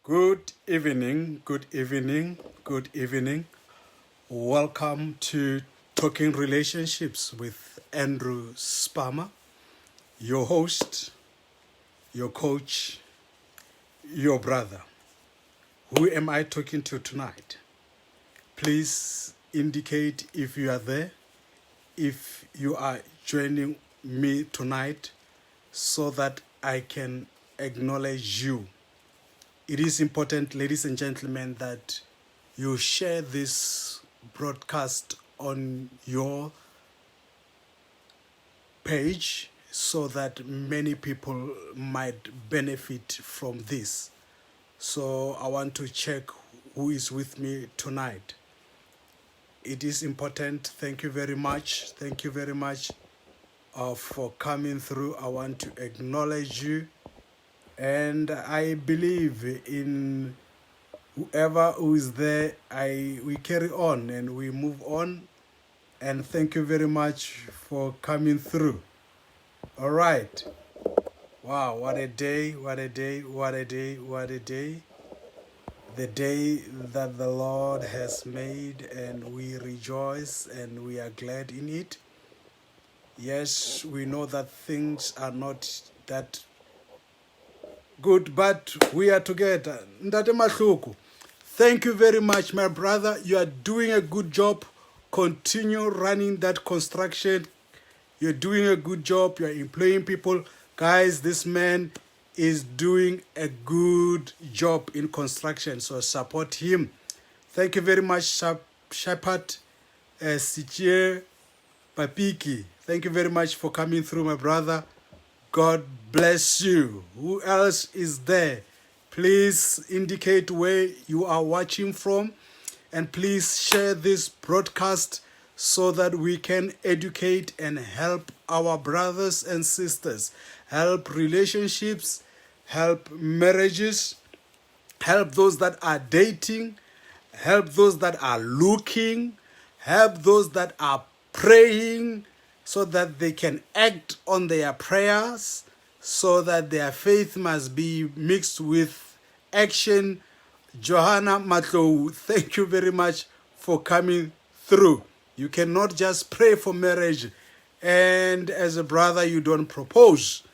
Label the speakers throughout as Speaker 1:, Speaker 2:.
Speaker 1: Good evening, good evening, good evening. Welcome to Talking Relationships with Andrew Spama, your host, your coach, your brother. Who am I talking to tonight? Please indicate if you are there, if you are joining me tonight, so that I can acknowledge you. It is important, ladies and gentlemen, that you share this broadcast on your page so that many people might benefit from this. So I want to check who is with me tonight. It is important. Thank you very much. Thank you very much for coming through. I want to acknowledge you. And I believe in whoever who is there. We carry on and we move on. And thank you very much for coming through. All right. Wow, what a day, what a day, what a day, what a day. The day that the Lord has made, and we rejoice and we are glad in it. Yes, we know that things are not that good, but we are together. Ndate Mahluku, thank you very much, my brother. You are doing a good job. Continue running that construction. You're doing a good job. You're employing people. Guys, this man is doing a good job in construction, so support him. Thank you very much, Shepard Sichie Papiki. Thank you very much for coming through, my brother. God bless you. Who else is there? Please indicate where you are watching from, and please share this broadcast so that we can educate and help our brothers and sisters, help relationships, help marriages, help those that are dating, help those that are looking, help those that are praying, so that they can act on their prayers, so that their faith must be mixed with action. Johanna Matlou, thank you very much for coming through. You cannot just pray for marriage and as a brother you don't propose.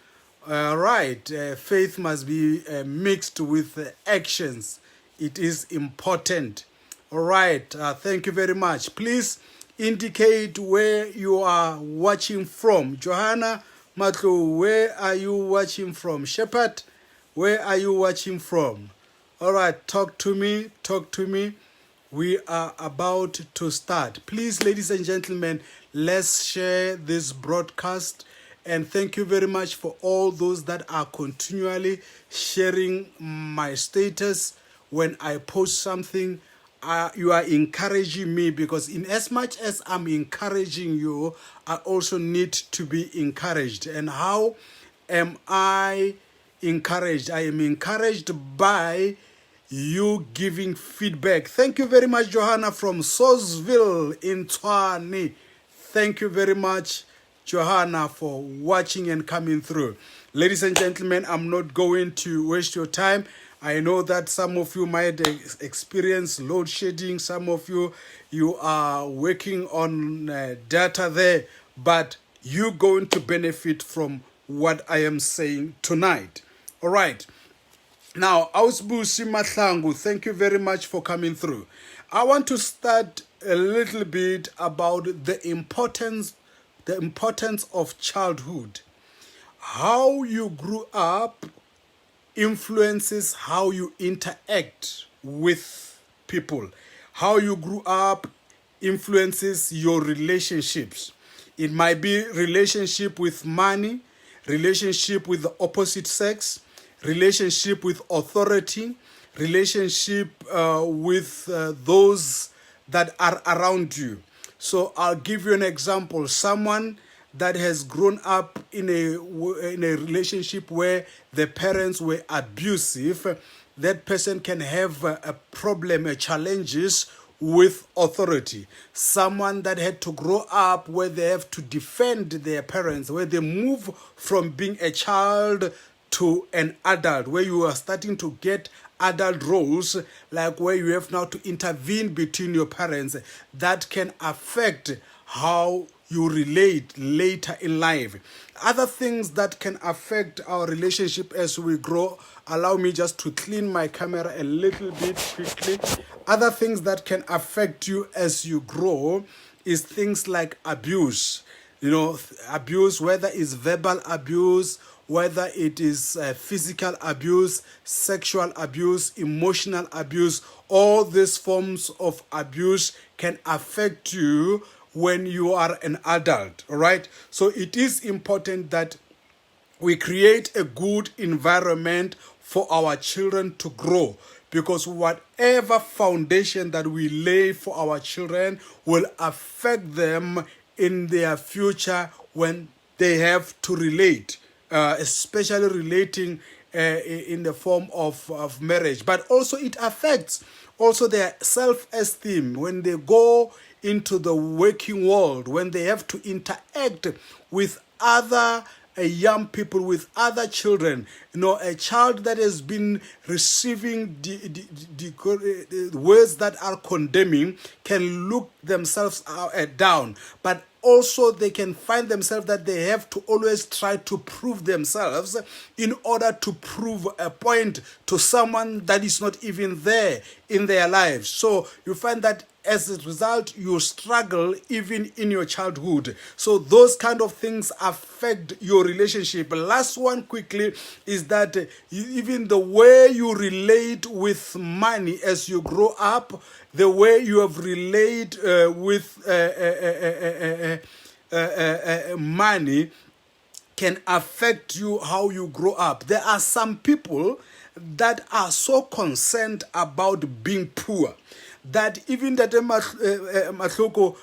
Speaker 1: Right, faith must be mixed with actions. It is important. All right, thank you very much. Please indicate where you are watching from. Johanna Matlo, where are you watching from? Shepard, where are you watching from? All right, talk to me, talk to me. We are about to start. Please, ladies and gentlemen, let's share this broadcast. And thank you very much for all those that are continually sharing my status when I post something. You are encouraging me, because in as much as I'm encouraging you, I also need to be encouraged. And how am I encouraged? I am encouraged by you giving feedback. Thank you very much, Johanna from Sosville in Tshwane. Thank you very much, Johanna, for watching and coming through. Ladies and gentlemen, I'm not going to waste your time. I know that some of you might experience load shedding. Some of you are working on data there, but you're going to benefit from what I am saying tonight. All right. Now, Ausbusi Mahlangu, thank you very much for coming through. I want to start a little bit about the importance of childhood. How you grew up influences how you interact with people. How you grew up influences your relationships. It might be relationship with money, relationship with the opposite sex, relationship with authority, relationship with those that are around you. So I'll give you an example. Someone that has grown up in a relationship where the parents were abusive, that person can have a problem, challenges with authority. Someone that had to grow up where they have to defend their parents, where they move from being a child to an adult, where you are starting to get adult roles, like where you have now to intervene between your parents, that can affect how you relate later in life. Other things that can affect our relationship as we grow, allow me just to clean my camera a little bit quickly. Other things that can affect you as you grow is things like abuse. Abuse, whether it's verbal abuse, whether it is physical abuse, sexual abuse, emotional abuse. All these forms of abuse can affect you when you are an adult, all right? So it is important that we create a good environment for our children to grow, because whatever foundation that we lay for our children will affect them in their future when they have to relate, especially relating in the form of marriage. But also it affects also their self-esteem when they go into the working world, when they have to interact with other young people, with other children. A child that has been receiving the words that are condemning can look themselves down, but also they can find themselves that they have to always try to prove themselves in order to prove a point to someone that is not even there in their lives. So you find that as a result, you struggle even in your childhood. So those kind of things affect your relationship. Last one quickly is that even the way you relate with money as you grow up, the way you have relate with money can affect you how you grow up. There are some people that are so concerned about being poor that even that Mahloko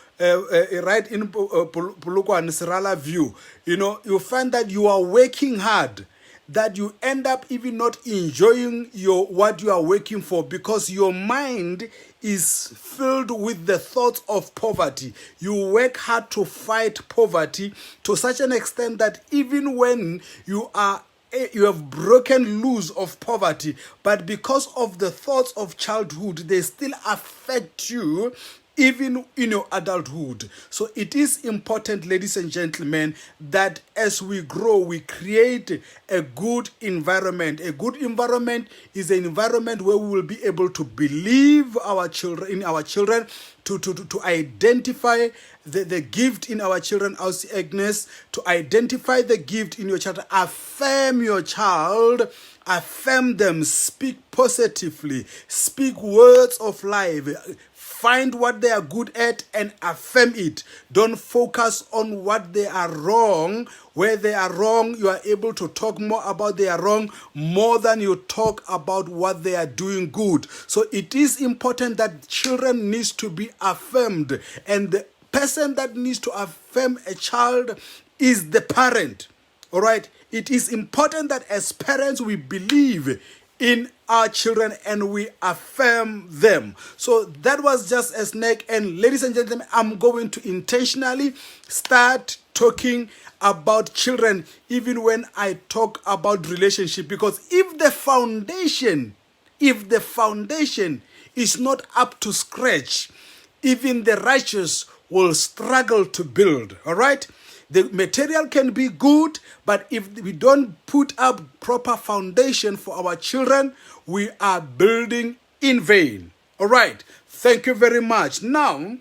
Speaker 1: right in Polokwane Serala view, you find that you are working hard, that you end up even not enjoying what you are working for, because your mind is filled with the thoughts of poverty. You work hard to fight poverty to such an extent that even when you have broken loose of poverty, but because of the thoughts of childhood, they still affect you even in your adulthood. So it is important, ladies and gentlemen, that as we grow, we create a good environment. A good environment is an environment where we will be able to believe in our children, to identify the gift in our children, as Agnes, to identify the gift in your child, affirm your child, affirm them, speak positively, speak words of life, find what they are good at and affirm it. Don't focus on what they are wrong. Where they are wrong, you are able to talk more about they are wrong more than you talk about what they are doing good. So it is important that children needs to be affirmed, and the person that needs to affirm a child is the parent. All right? It is important that as parents we believe in our children and we affirm them. So that was just a snake. And ladies and gentlemen, I'm going to intentionally start talking about children even when I talk about relationship, because if the foundation is not up to scratch, even the righteous will struggle to build. All right? The material can be good, but if we don't put up proper foundation for our children, we are building in vain. All right. Thank you very much. Now,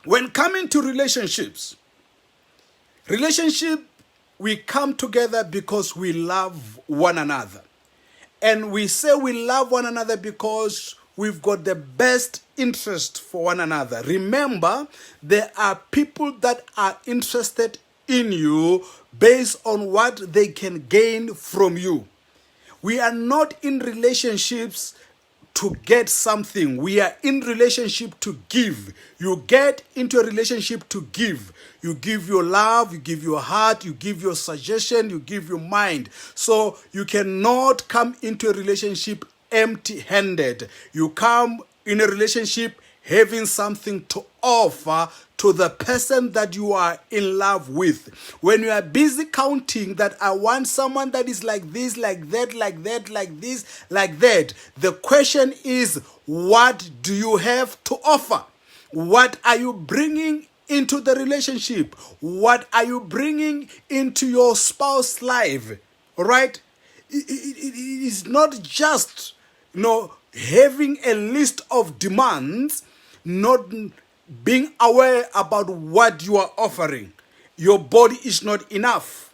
Speaker 1: when coming to relationship, we come together because we love one another. And we say we love one another because we've got the best interest for one another. Remember, there are people that are interested in you based on what they can gain from you. We are not in relationships to get something. We are in relationship to give. You get into a relationship to give. You give your love, you give your heart, you give your suggestion, you give your mind. So you cannot come into a relationship empty-handed. You come in a relationship having something to offer to the person that you are in love with. When you are busy counting that I want someone that is like this, like that, like that, like this, like that, the question is, what do you have to offer? What are you bringing into the relationship? What are you bringing into your spouse's life? All right? It is not just, having a list of demands, not being aware about what you are offering. Your body is not enough.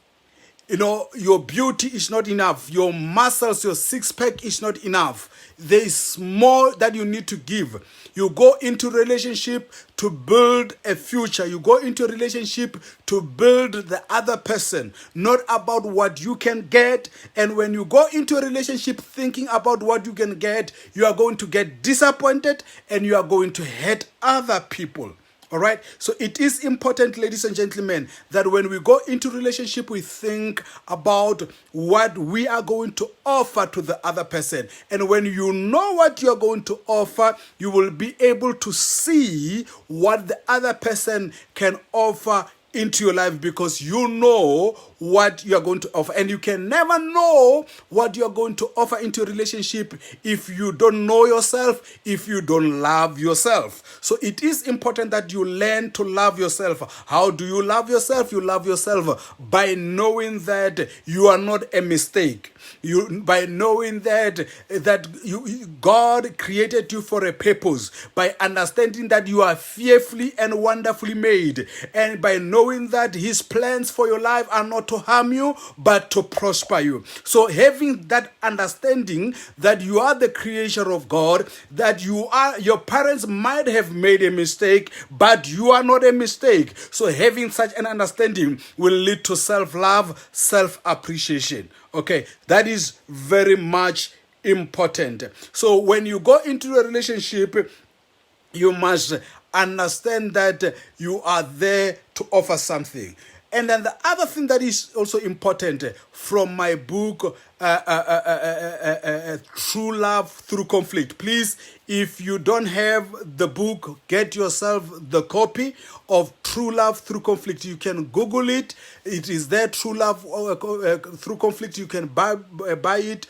Speaker 1: Your beauty is not enough. Your muscles, your six-pack is not enough. There is more that you need to give. You go into relationship to build a future. You go into a relationship to build the other person, not about what you can get. And when you go into a relationship thinking about what you can get, you are going to get disappointed and you are going to hurt other people. All right. So it is important, ladies and gentlemen, that when we go into relationship, we think about what we are going to offer to the other person. And when you know what you are going to offer, you will be able to see what the other person can offer into your life, because you know what you are going to offer. And you can never know what you are going to offer into a relationship if you don't know yourself, if you don't love yourself. So it is important that you learn to love yourself. How do you love yourself? You love yourself by knowing that you are not a mistake. By knowing that God created you for a purpose, by understanding that you are fearfully and wonderfully made, and by knowing that His plans for your life are not to harm you but to prosper you. So having that understanding that you are the creation of God, that your parents might have made a mistake, but you are not a mistake. So having such an understanding will lead to self-love, self-appreciation. Okay, that is very much important. So when you go into a relationship, you must understand that you are there to offer something. And then the other thing that is also important from my book, True Love Through Conflict. Please, if you don't have the book, get yourself the copy of True Love Through Conflict. You can Google it. It is there, True Love Through Conflict. You can buy it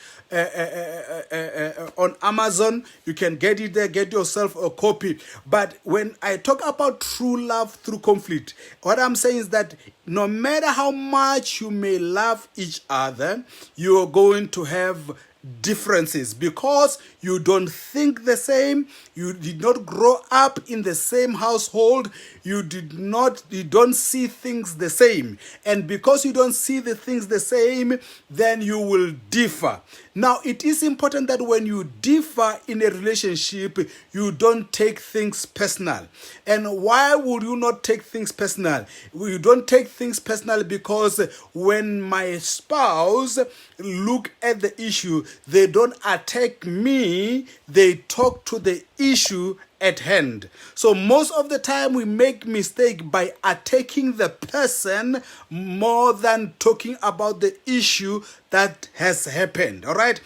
Speaker 1: on Amazon. You can get it there. Get yourself a copy. But when I talk about true love through conflict, what I'm saying is that no matter how much you may love each other, you are going to have differences because you don't think the same, you did not grow up in the same household, you don't see things the same, and because you don't see the things the same, then you will differ. Now it is important that when you differ in a relationship, you don't take things personal. And why would you not take things personal? You don't take things personal because when my spouse look at the issue, they don't attack me, they talk to the issue at hand. So most of the time we make mistake by attacking the person more than talking about the issue that has happened. All right,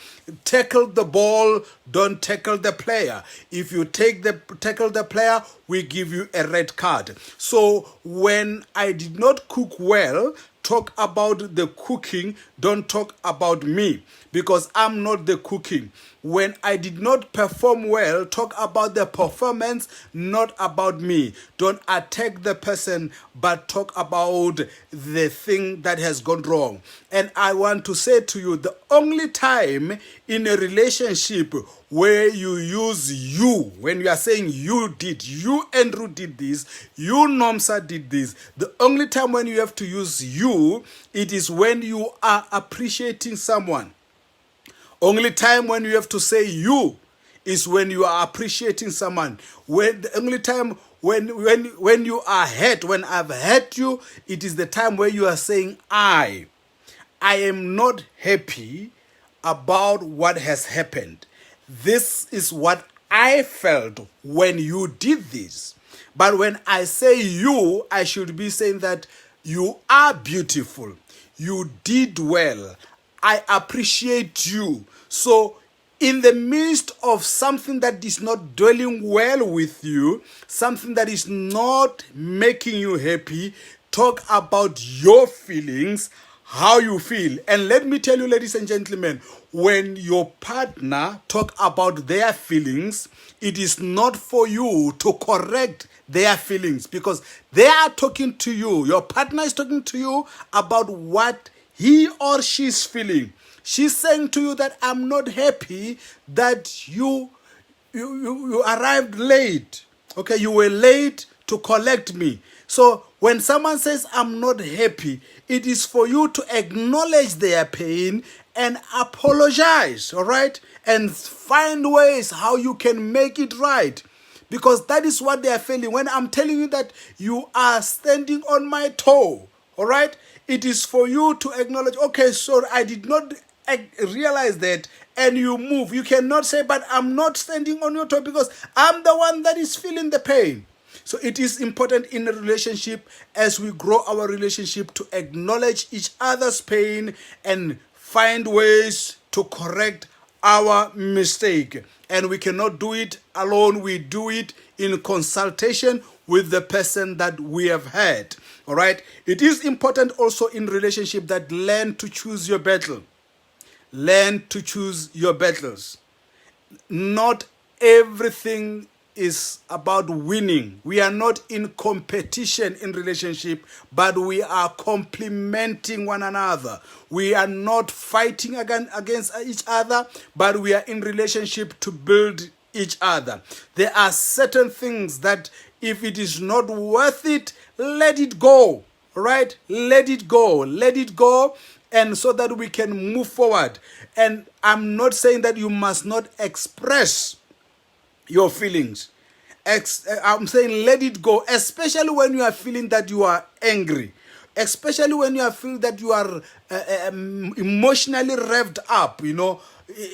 Speaker 1: tackle the ball, don't tackle the player. If you tackle the player, we give you a red card. So when I did not cook well, talk about the cooking, don't talk about me, because I'm not the cooking. When I did not perform well, talk about the performance, not about me. Don't attack the person, but talk about the thing that has gone wrong. And I want to say to you, the only time in a relationship where you use you, when you are saying you Andrew did this, you Nomsa did this, the only time when you have to use you, it is when you are appreciating someone. Only time when you have to say you is when you are appreciating someone. When the only time when you are hurt, when I've hurt you, it is the time where you are saying I am not happy about what has happened. This is what I felt when you did this. But when I say you, I should be saying that you are beautiful. You did well. I appreciate you. So in the midst of something that is not dwelling well with you, something that is not making you happy, talk about your feelings, how you feel. And let me tell you, ladies and gentlemen, when your partner talk about their feelings, it is not for you to correct their feelings, because they are talking to you. Your partner is talking to you about what he or she is feeling. She's saying to you that I'm not happy that you arrived late. Okay, you were late to collect me. So when someone says I'm not happy, it is for you to acknowledge their pain and apologize, all right? And find ways how you can make it right. Because that is what they are feeling. When I'm telling you that you are standing on my toe, all right? It is for you to acknowledge, okay, so I did not realize that, and you move. You cannot say, but I'm not standing on your toe because I'm the one that is feeling the pain. So it is important in a relationship, as we grow our relationship, to acknowledge each other's pain and find ways to correct our mistake. And we cannot do it alone. We do it in consultation with the person that we have had. All right. It is important also in relationship that learn to choose your battle. Learn to choose your battles. Not everything is about winning. We are not in competition in relationship, but we are complementing one another. We are not fighting against each other, but we are in relationship to build each other. There are certain things that if it is not worth it, let it go. Right? Let it go. Let it go. And so that we can move forward. And I'm not saying that you must not express your feelings. I'm saying let it go, especially when you are feeling that you are angry, especially when you are feeling that you are emotionally revved up,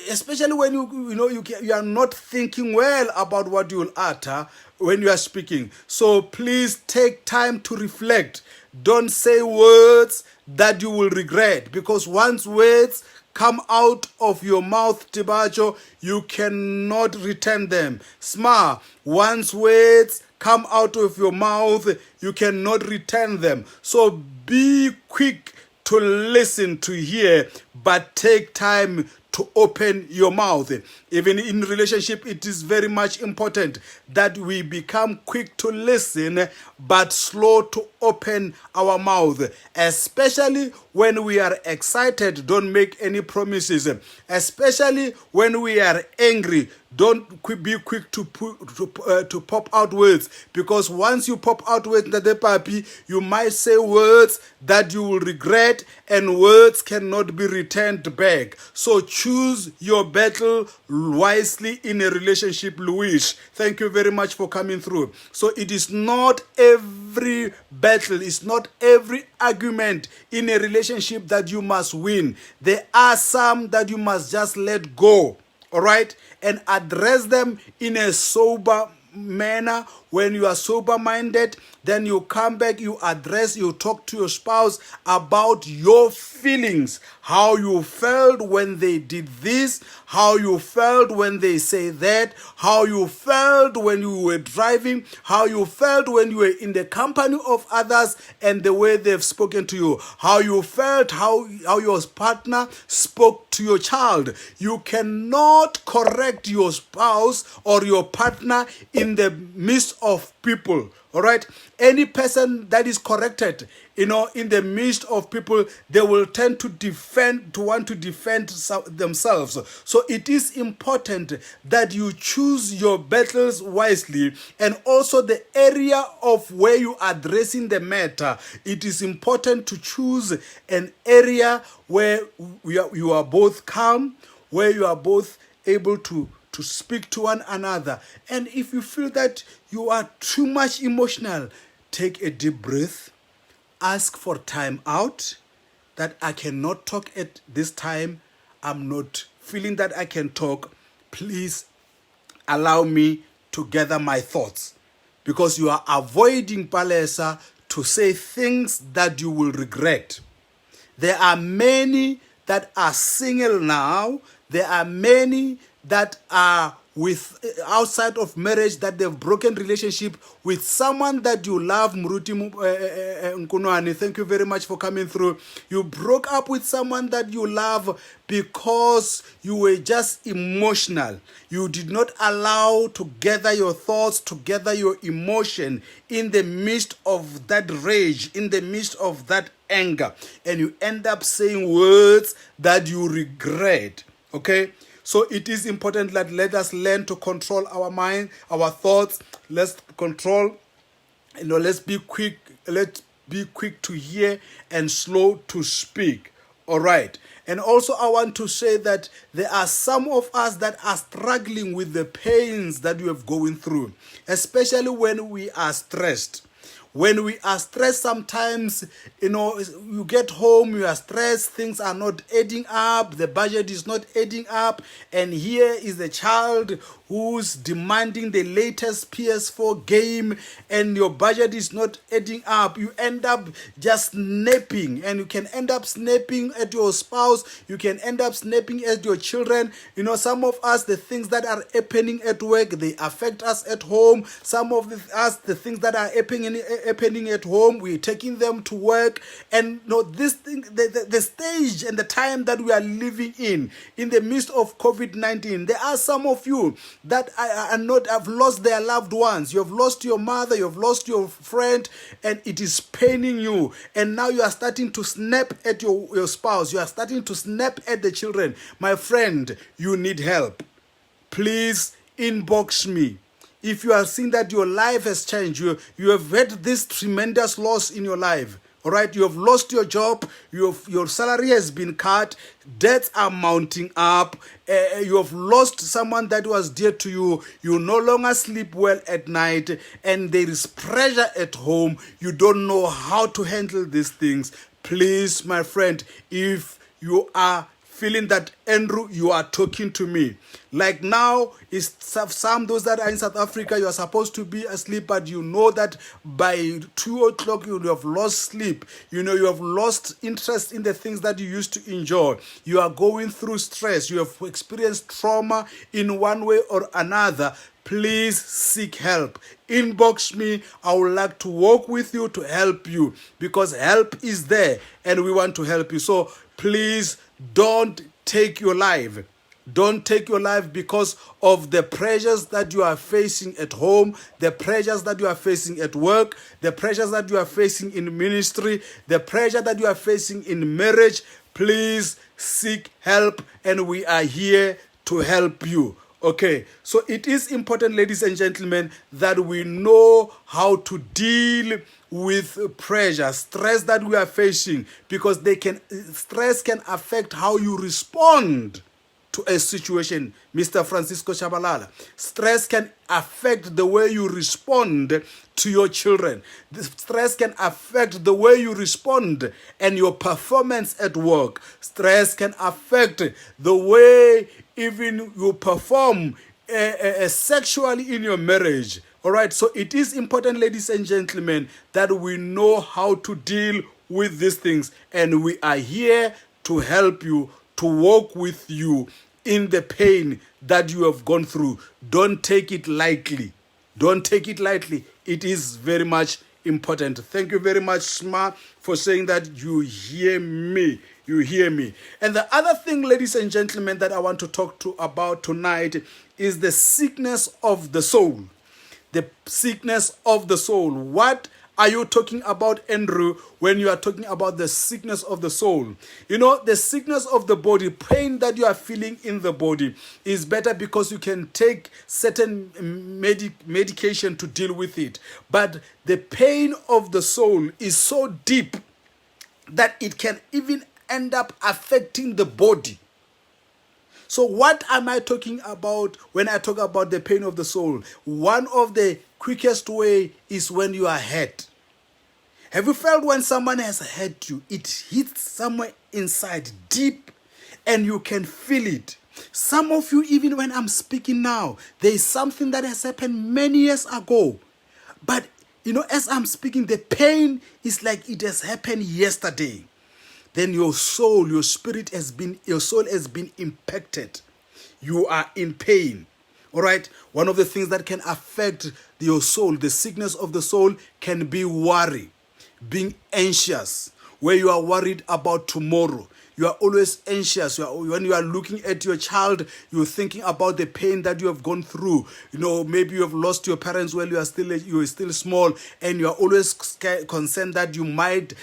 Speaker 1: especially when you are not thinking well about what you will utter when you are speaking. So please take time to reflect. Don't say words that you will regret, because once words come out of your mouth, Tibacho, you cannot return them. Sma, once words come out of your mouth, you cannot return them. So be quick to listen, to hear, but take time to open your mouth. Even in relationship, it is very much important that we become quick to listen, but slow to open our mouth. Especially when we are excited, don't make any promises. Especially when we are angry, don't be quick to pop out words, because once you pop out words, you might say words that you will regret, and words cannot be returned back. So choose your battle wisely in a relationship, Luis. Thank you very much for coming through. So it is not every battle, it's not every argument in a relationship that you must win. There are some that you must just let go. All right, and address them in a sober manner. When you are sober-minded, then you come back, you talk to your spouse about your feelings, how you felt when they did this, how you felt when they say that, how you felt when you were driving, how you felt when you were in the company of others and the way they've spoken to you, how you felt, how your partner spoke to your child. You cannot correct your spouse or your partner in the midst of people. All right, any person that is corrected, in the midst of people, they will tend to want to defend themselves. So it is important that you choose your battles wisely, and also the area of where you are addressing the matter. It is important to choose an area where you are both calm, where you are both able to speak to one another. And if you feel that you are too much emotional, take a deep breath, ask for time out, that I cannot talk at this time, I'm not feeling that I can talk, please allow me to gather my thoughts, because you are avoiding, Palesa, to say things that you will regret. There are many that are single now. There are many that are with outside of marriage, that they've broken relationship with someone that you love. Muruti Nkunwane, thank you very much for coming through. You broke up with someone that you love because you were just emotional. You did not allow to gather your thoughts, to gather your emotion in the midst of that rage, in the midst of that anger, and you end up saying words that you regret. Okay, so it is important that let us learn to control our mind, our thoughts. Let's control, let's be quick. Let's be quick to hear and slow to speak. All right. And also I want to say that there are some of us that are struggling with the pains that we have going through, especially when we are stressed. When we are stressed, sometimes, you get home, you are stressed, things are not adding up, the budget is not adding up, and here is a child who's demanding the latest PS4 game, and your budget is not adding up. You end up just snapping, and you can end up snapping at your spouse, you can end up snapping at your children. Some of us, the things that are happening at work, they affect us at home. Some of us, the things that are happening at home, we're taking them to work. And this thing, the stage and the time that we are living in the midst of COVID-19, there are some of you that have lost their loved ones. You have lost your mother, you have lost your friend, and it is paining you. And now you are starting to snap at your spouse. You are starting to snap at the children. My friend, you need help. Please inbox me. If you are seeing that your life has changed, you have had this tremendous loss in your life. All right, you have lost your job, your salary has been cut, debts are mounting up, you have lost someone that was dear to you, you no longer sleep well at night, and there is pressure at home, you don't know how to handle these things. Please, my friend, if you are feeling that, Andrew, you are talking to me. Like now, is some those that are in South Africa, you are supposed to be asleep, but you know that by 2 o'clock you have lost sleep. You have lost interest in the things that you used to enjoy. You are going through stress. You have experienced trauma in one way or another. Please seek help. Inbox me. I would like to work with you to help you, because help is there and we want to help you. So please don't take your life. Don't take your life because of the pressures that you are facing at home, the pressures that you are facing at work, the pressures that you are facing in ministry, the pressure that you are facing in marriage. Please seek help, and we are here to help you. Okay, so it is important, ladies and gentlemen, that we know how to deal with pressure, stress that we are facing, because stress can affect how you respond to a situation. Mr. Francisco Shabalala, stress can affect the way you respond to your children. The stress can affect the way you respond and your performance at work. Stress can affect the way even you perform sexually in your marriage. All right, so it is important, ladies and gentlemen, that we know how to deal with these things, and we are here to help you, to walk with you in the pain that you have gone through. Don't take it lightly. Don't take it lightly. It is very much important. Thank you very much, Sma, for saying that you hear me. You hear me. And the other thing, ladies and gentlemen, that I want to talk about tonight is the sickness of the soul. The sickness of the soul. What are you talking about, Andrew, when you are talking about the sickness of the soul? The sickness of the body, pain that you are feeling in the body, is better because you can take certain medication to deal with it. But the pain of the soul is so deep that it can even end up affecting the body. So what am I talking about when I talk about the pain of the soul? One of the quickest way is when you are hurt. Have you felt when someone has hurt you? It hits somewhere inside, deep, and you can feel it. Some of you, even when I'm speaking now, there is something that has happened many years ago. But, as I'm speaking, the pain is like it has happened yesterday. Then your soul, your soul has been impacted. you are in pain. All right. One of the things that can affect your soul, the sickness of the soul, can be worry, being anxious, where you are worried about tomorrow. You are always anxious. When you are looking at your child, you're thinking about the pain that you have gone through. Maybe you have lost your parents while you are still small, and you are always concerned that you might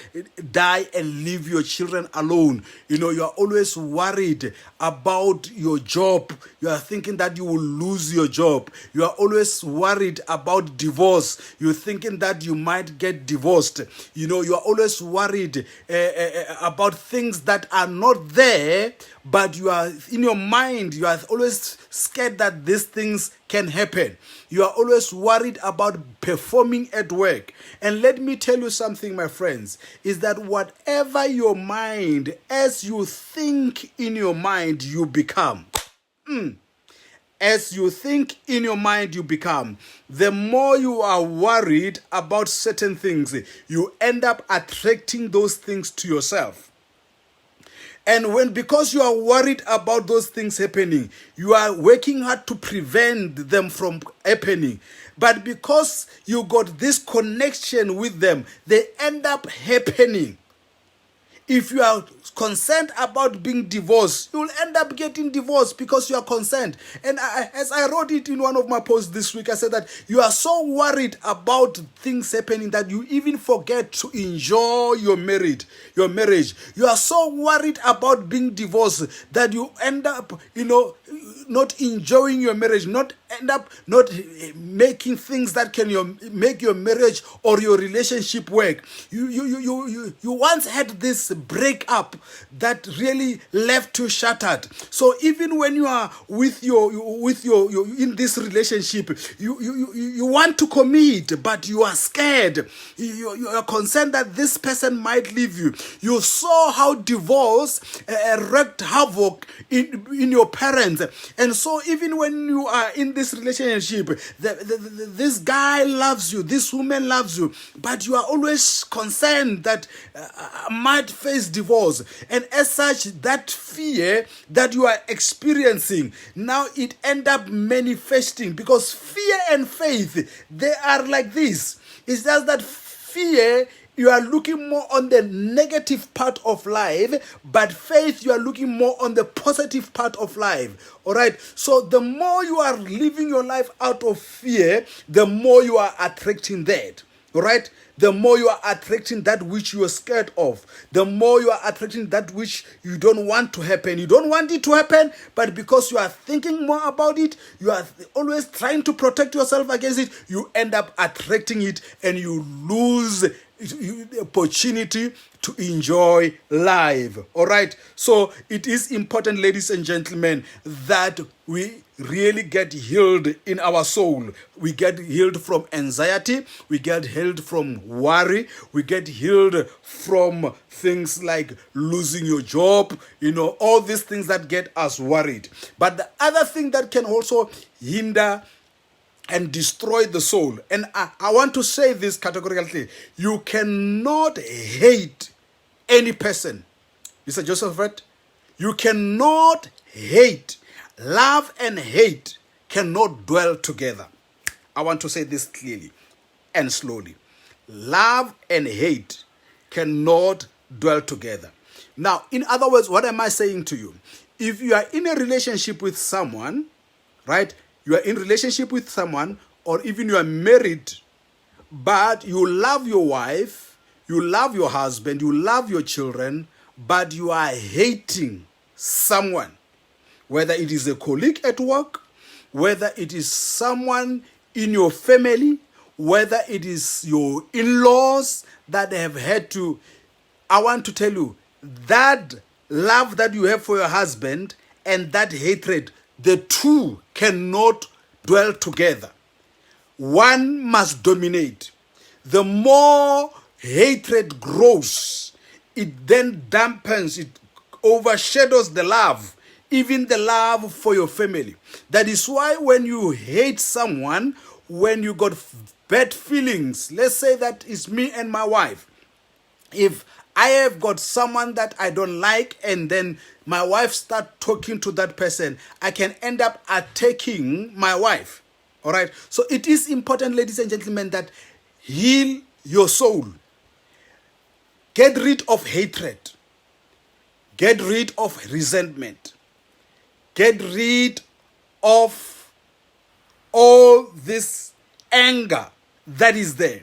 Speaker 1: die and leave your children alone. You are always worried about your job. You are thinking that you will lose your job. You are always worried about divorce. You're thinking that you might get divorced. You are always worried about things that are not there, but you are in your mind, you are always scared that these things can happen. You are always worried about performing at work. And let me tell you something, my friends, is that whatever your mind, as you think in your mind, you become. As you think in your mind, you become. The more you are worried about certain things, you end up attracting those things to yourself. And because you are worried about those things happening, you are working hard to prevent them from happening. But because you got this connection with them, they end up happening. If you are concerned about being divorced, you will end up getting divorced because you are concerned. And as I wrote it in one of my posts this week, I said that you are so worried about things happening that you even forget to enjoy your marriage. You are so worried about being divorced that you end up, not enjoying your marriage, not making things that can make your marriage or your relationship work. You once had this breakup that really left you shattered. So even when you are with your in this relationship, you want to commit, but you are scared. You are concerned that this person might leave you. You saw how divorce wreaked havoc in your parents, and so even when you are in this relationship, this guy loves you, this woman loves you, but you are always concerned that might face divorce. And as such, that fear that you are experiencing, now it end up manifesting, because fear and faith, they are like this. It's just that fear, you are looking more on the negative part of life, but faith, you are looking more on the positive part of life. All right. So the more you are living your life out of fear, the more you are attracting that. All right. The more you are attracting that which you are scared of, the more you are attracting that which you don't want to happen. You don't want it to happen, but because you are thinking more about it, you are always trying to protect yourself against it, you end up attracting it, and you lose the opportunity to enjoy life. All right. So it is important, ladies and gentlemen, that we really get healed in our soul. We get healed from anxiety. We get healed from worry. We get healed from things like losing your job, all these things that get us worried. But the other thing that can also hinder and destroy the soul, and I want to say this categorically, you cannot hate any person. Mr. Joseph, you cannot hate. Love and hate cannot dwell together. I want to say this clearly and slowly. Love and hate cannot dwell together. Now, in other words, what am I saying to you? If you are in a relationship with someone, right? You are in relationship with someone, or even you are married, but you love your wife, you love your husband, you love your children, but you are hating someone, whether it is a colleague at work, whether it is someone in your family, whether it is your in-laws that have had to, I want to tell you, that love that you have for your husband and that hatred, the two cannot dwell together. One must dominate. The more hatred grows, it then dampens, it overshadows the love, even the love for your family. That is why when you hate someone, when you got bad feelings, let's say that it's me and my wife. If I have got someone that I don't like, and then my wife start talking to that person, I can end up attacking my wife. All right. So it is important, ladies and gentlemen, that heal your soul. Get rid of hatred. Get rid of resentment. Get rid of all this anger that is there.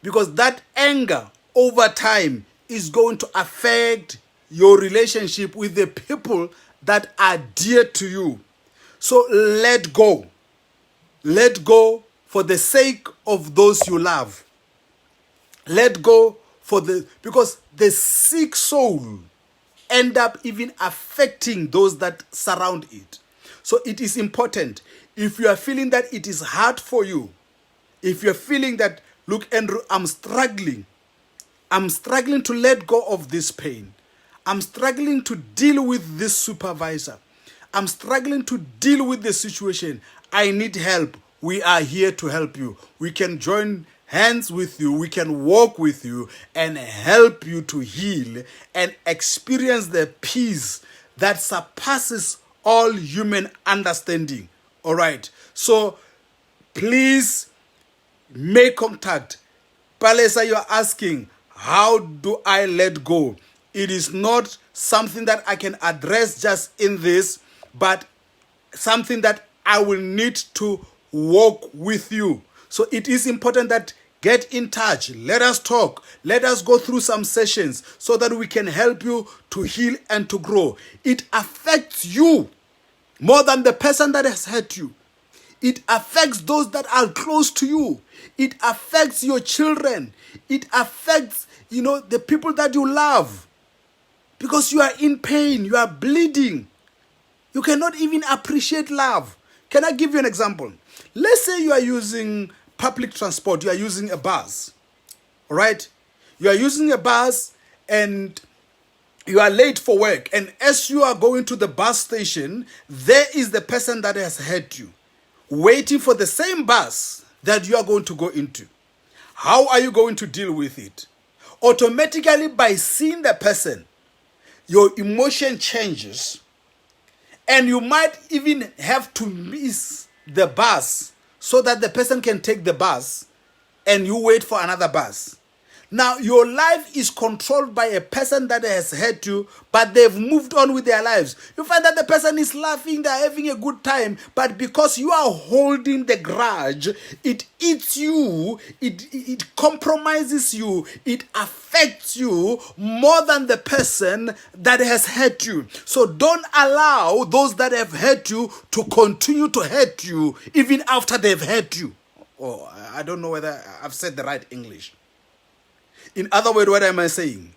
Speaker 1: Because that anger over time is going to affect your relationship with the people that are dear to you. So let go. Let go for the sake of those you love. Let go because the sick soul end up even affecting those that surround it. So it is important. If you are feeling that it is hard for you, if you're feeling that, look, Andrew, I'm struggling to let go of this pain. I'm struggling to deal with this supervisor. I'm struggling to deal with the situation. I need help. We are here to help you. We can join hands with you. We can walk with you and help you to heal and experience the peace that surpasses all human understanding. All right. So please make contact. Palesa, you're asking, how do I let go? It is not something that I can address just in this, but something that I will need to walk with you. So it is important that get in touch. Let us talk. Let us go through some sessions so that we can help you to heal and to grow. It affects you more than the person that has hurt you. It affects those that are close to you. It affects your children. It affects, the people that you love. Because you are in pain. You are bleeding. You cannot even appreciate love. Can I give you an example? Let's say you are using public transport. You are using a bus. All right? You are using a bus and you are late for work. And as you are going to the bus station, there is the person that has hurt you, waiting for the same bus that you are going to go into. How are you going to deal with it? Automatically, by seeing the person, your emotion changes, and you might even have to miss the bus so that the person can take the bus and you wait for another bus. Now, your life is controlled by a person that has hurt you, but they've moved on with their lives. You find that the person is laughing, they're having a good time, but because you are holding the grudge, it eats you, it compromises you, it affects you more than the person that has hurt you. So don't allow those that have hurt you to continue to hurt you even after they've hurt you. Oh, I don't know whether I've said the right English. In other words, what am I saying?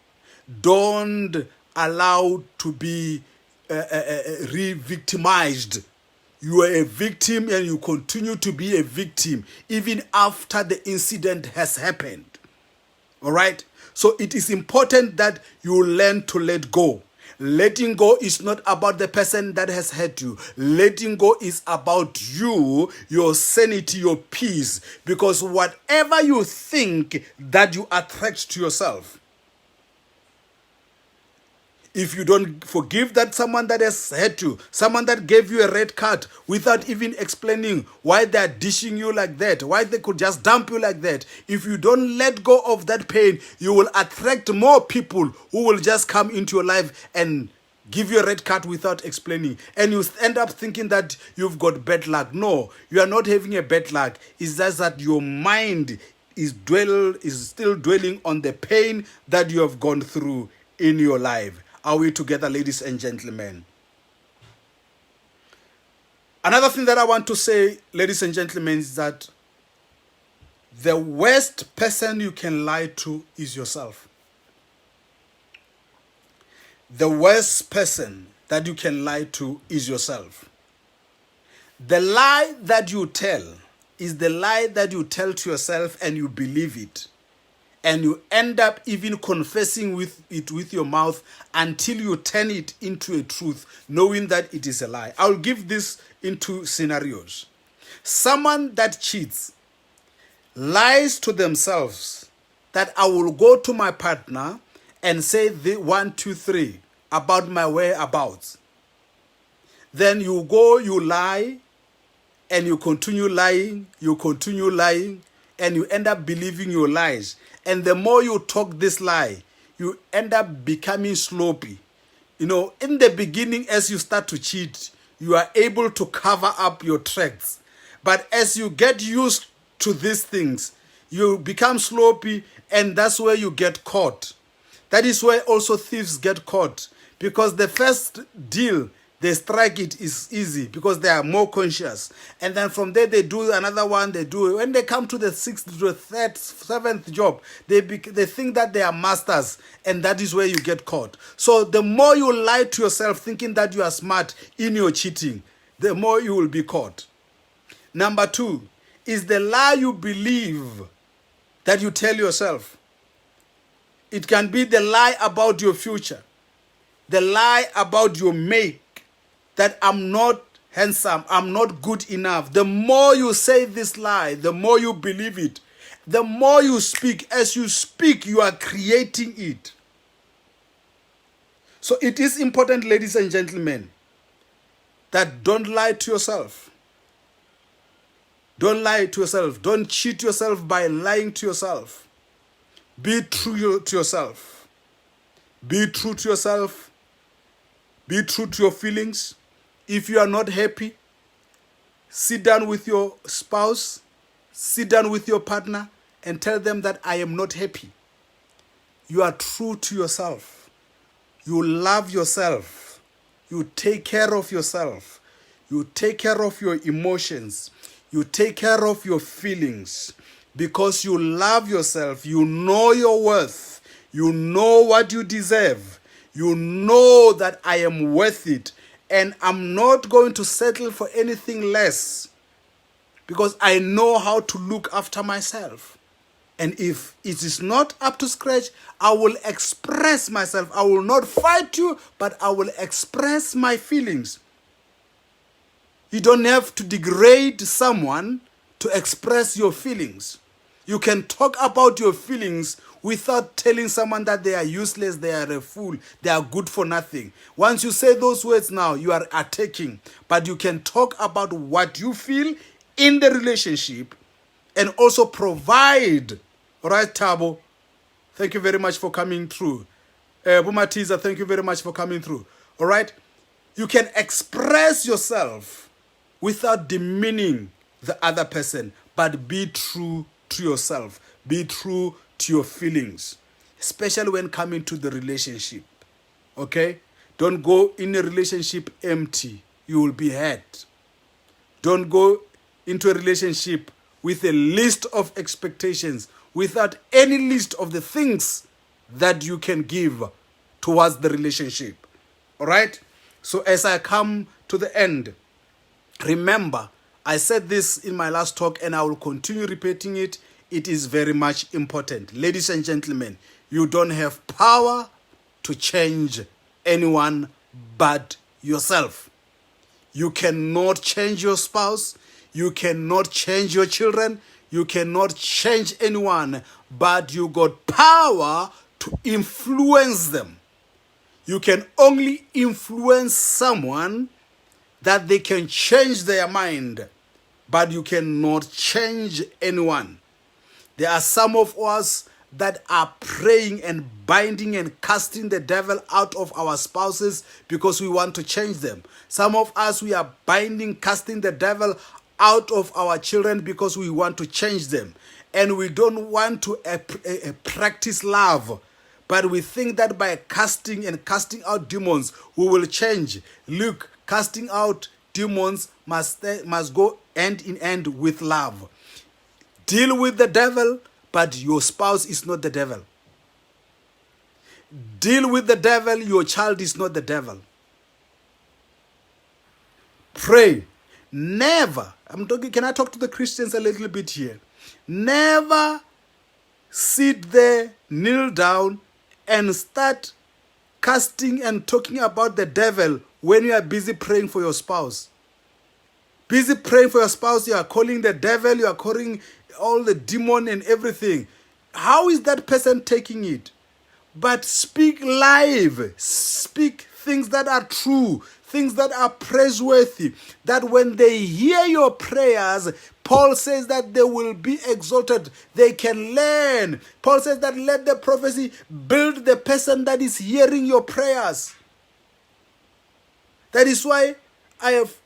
Speaker 1: Don't allow to be re-victimized. You are a victim and you continue to be a victim even after the incident has happened. All right? So it is important that you learn to let go. Letting go is not about the person that has hurt you. Letting go is about you, your sanity, your peace. Because whatever you think, that you attract to yourself. If you don't forgive that someone that has hurt you, someone that gave you a red card without even explaining why they're dishing you like that, why they could just dump you like that, if you don't let go of that pain, you will attract more people who will just come into your life and give you a red card without explaining. And you end up thinking that you've got bad luck. No, you are not having a bad luck. It's just that your mind is still dwelling on the pain that you have gone through in your life. Are we together, ladies and gentlemen? Another thing that I want to say, ladies and gentlemen, is that the worst person you can lie to is yourself. The worst person that you can lie to is yourself. The lie that you tell is the lie that you tell to yourself and you believe it. And you end up even confessing with it with your mouth until you turn it into a truth, knowing that it is a lie. I'll give this into scenarios. Someone that cheats lies to themselves that I will go to my partner and say the 1, 2, 3 about my whereabouts. Then you go, you lie, and you continue lying, and you end up believing your lies. And the more you talk this lie, you end up becoming sloppy. You know, in the beginning, as you start to cheat, you are able to cover up your tracks. But as you get used to these things, you become sloppy, and that's where you get caught. That is where also thieves get caught. Because the first deal, they strike it is easy because they are more conscious. And then from there, they do another one, they do. When they come to the 6th, to the 3rd, 7th job, they think that they are masters, and that is where you get caught. So the more you lie to yourself thinking that you are smart in your cheating, the more you will be caught. Number 2 is the lie you believe that you tell yourself. It can be the lie about your future, the lie about your make, that I'm not handsome, I'm not good enough. The more you say this lie, the more you believe it. The more you speak, as you speak, you are creating it. So it is important, ladies and gentlemen, that don't lie to yourself. Don't lie to yourself. Don't cheat yourself by lying to yourself. Be true to yourself. Be true to yourself. Be true to your feelings. If you are not happy, sit down with your spouse, sit down with your partner, and tell them that I am not happy. You are true to yourself. You love yourself. You take care of yourself. You take care of your emotions. You take care of your feelings. Because you love yourself. You know your worth. You know what you deserve. You know that I am worth it. And I'm not going to settle for anything less, because I know how to look after myself. And if it is not up to scratch, I will express myself. I will not fight you, but I will express my feelings. You don't have to degrade someone to express your feelings. You can talk about your feelings without telling someone that they are useless, they are a fool, they are good for nothing. Once you say those words now, you are attacking. But you can talk about what you feel in the relationship and also provide. All right, Tabo, thank you very much for coming through. Bumatiza, thank you very much for coming through. All right? You can express yourself without demeaning the other person, but be true to yourself. Be true to your feelings, especially when coming to the relationship. Okay? Don't go in a relationship empty. You will be hurt. Don't go into a relationship with a list of expectations, without any list of the things that you can give towards the relationship. All right? So as I come to the end, remember, I said this in my last talk and I will continue repeating it. It is very much important. Ladies and gentlemen, you don't have power to change anyone but yourself. You cannot change your spouse. You cannot change your children. You cannot change anyone, but you got power to influence them. You can only influence someone that they can change their mind, but you cannot change anyone. There are some of us that are praying and binding and casting the devil out of our spouses because we want to change them. Some of us, we are binding, casting the devil out of our children because we want to change them. And we don't want to practice love. But we think that by casting out demons, we will change. Look, casting out demons must go hand in hand with love. Deal with the devil, but your spouse is not the devil. Deal with the devil, your child is not the devil. Pray. Never, can I talk to the Christians a little bit here? Never sit there, kneel down, and start casting and talking about the devil when you are busy praying for your spouse. Busy praying for your spouse, you are calling the devil, you are calling all the demon and everything. How is that person taking it? but speak live. Speak things that are true, things that are praiseworthy, that when they hear your prayers, Paul says that they will be exalted. They can learn. Paul says that let the prophecy build the person that is hearing your prayers. That is why I have,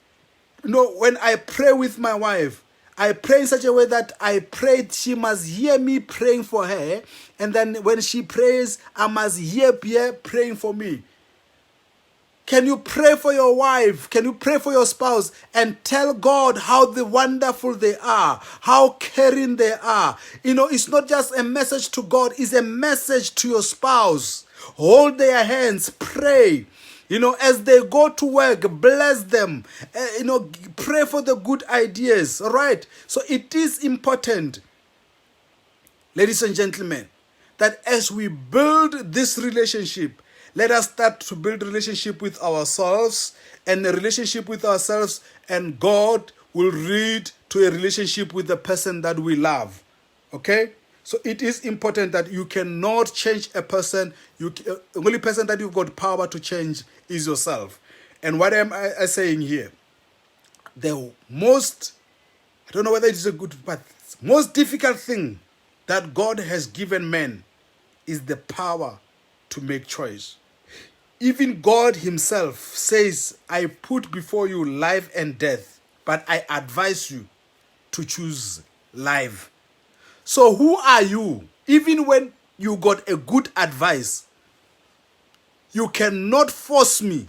Speaker 1: when I pray with my wife, I pray in such a way that I pray she must hear me praying for her. And then when she prays, I must hear her praying for me. Can you pray for your wife? Can you pray for your spouse and tell God how wonderful they are, how caring they are? It's not just a message to God, it's a message to your spouse. Hold their hands, pray. As they go to work, bless them. Pray for the good ideas, all right? So it is important, ladies and gentlemen, that as we build this relationship, let us start to build a relationship with ourselves, and a relationship with ourselves, and God will lead to a relationship with the person that we love. Okay? So it is important that you cannot change a person. The only person that you've got power to change is yourself. And what am I saying here? The most, I don't know whether it's a good, but most difficult thing that God has given men is the power to make choice. Even God himself says, I put before you life and death, but I advise you to choose life. So who are you? Even when you got a good advice, you cannot force me.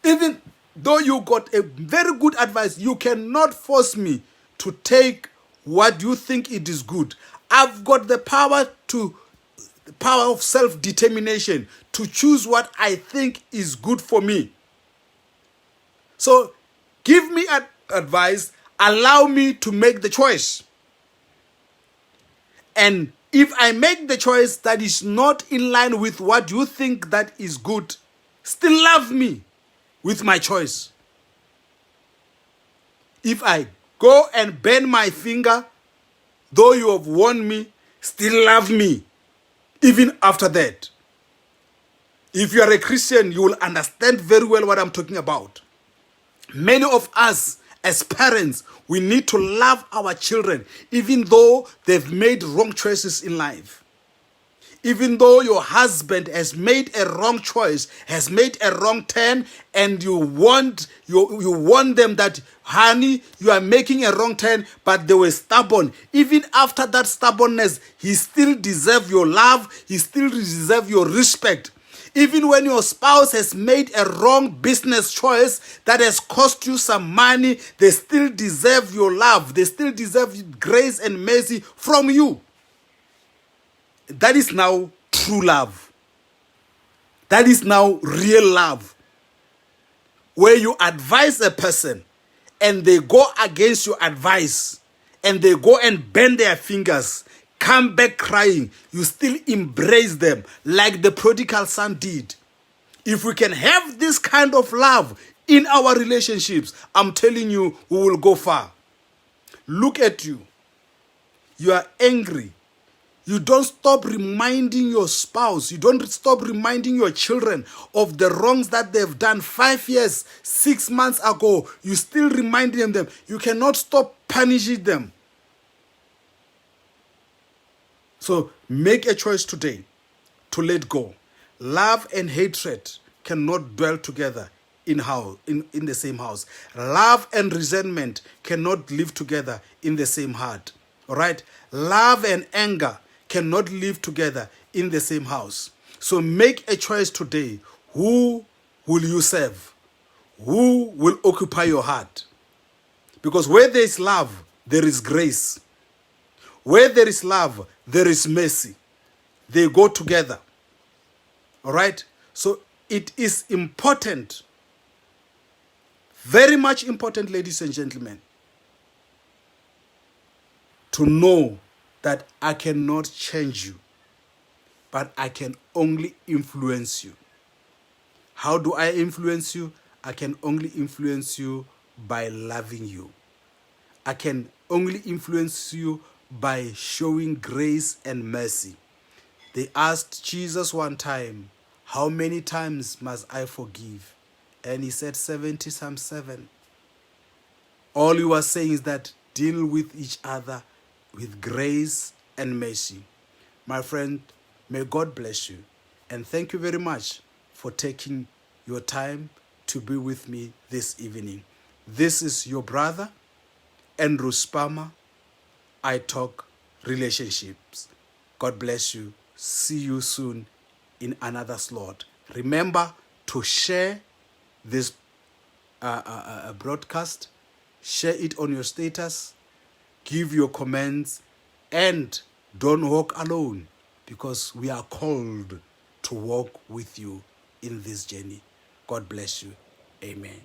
Speaker 1: Even though you got a very good advice, you cannot force me to take what you think it is good. I've got the power of self-determination to choose what I think is good for me. So give me advice, allow me to make the choice. And if I make the choice that is not in line with what you think that is good, still love me with my choice. If I go and bend my finger, though you have warned me, still love me even after that. If you are a Christian, you will understand very well what I'm talking about. Many of us as parents, we need to love our children even though they've made wrong choices in life. Even though your husband has made a wrong choice, has made a wrong turn, and you warn them that, honey, you are making a wrong turn, but they were stubborn. Even after that stubbornness, he still deserves your love, he still deserves your respect. Even when your spouse has made a wrong business choice that has cost you some money, they still deserve your love. They still deserve grace and mercy from you. That is now true love. That is now real love. Where you advise a person and they go against your advice and they go and bend their fingers, come back crying, you still embrace them like the prodigal son did. If we can have this kind of love in our relationships, I'm telling you, we will go far. Look at you. You are angry. You don't stop reminding your spouse. You don't stop reminding your children of the wrongs that they've done 5 years, 6 months ago. You still reminding them. You cannot stop punishing them. So make a choice today to let go. Love and hatred cannot dwell together in the same house. Love and resentment cannot live together in the same heart. All right? Love and anger cannot live together in the same house. So make a choice today. Who will you serve? Who will occupy your heart? Because where there is love, there is grace. Where there is love, there is mercy. They go together. All right? So it is important, very much important, ladies and gentlemen, to know that I cannot change you, but I can only influence you. How do I influence you? I can only influence you by loving you. I can only influence you by showing grace and mercy. They asked Jesus one time, how many times must I forgive? And he said 70 times 7. All he was saying is that deal with each other with grace and mercy. My friend, may God bless you. And thank you very much for taking your time to be with me this evening. This is your brother, Andrew Spama. I Talk Relationships. God bless you. See you soon in another slot. Remember to share this broadcast. Share it on your status. Give your comments. And don't walk alone, because we are called to walk with you in this journey. God bless you. Amen.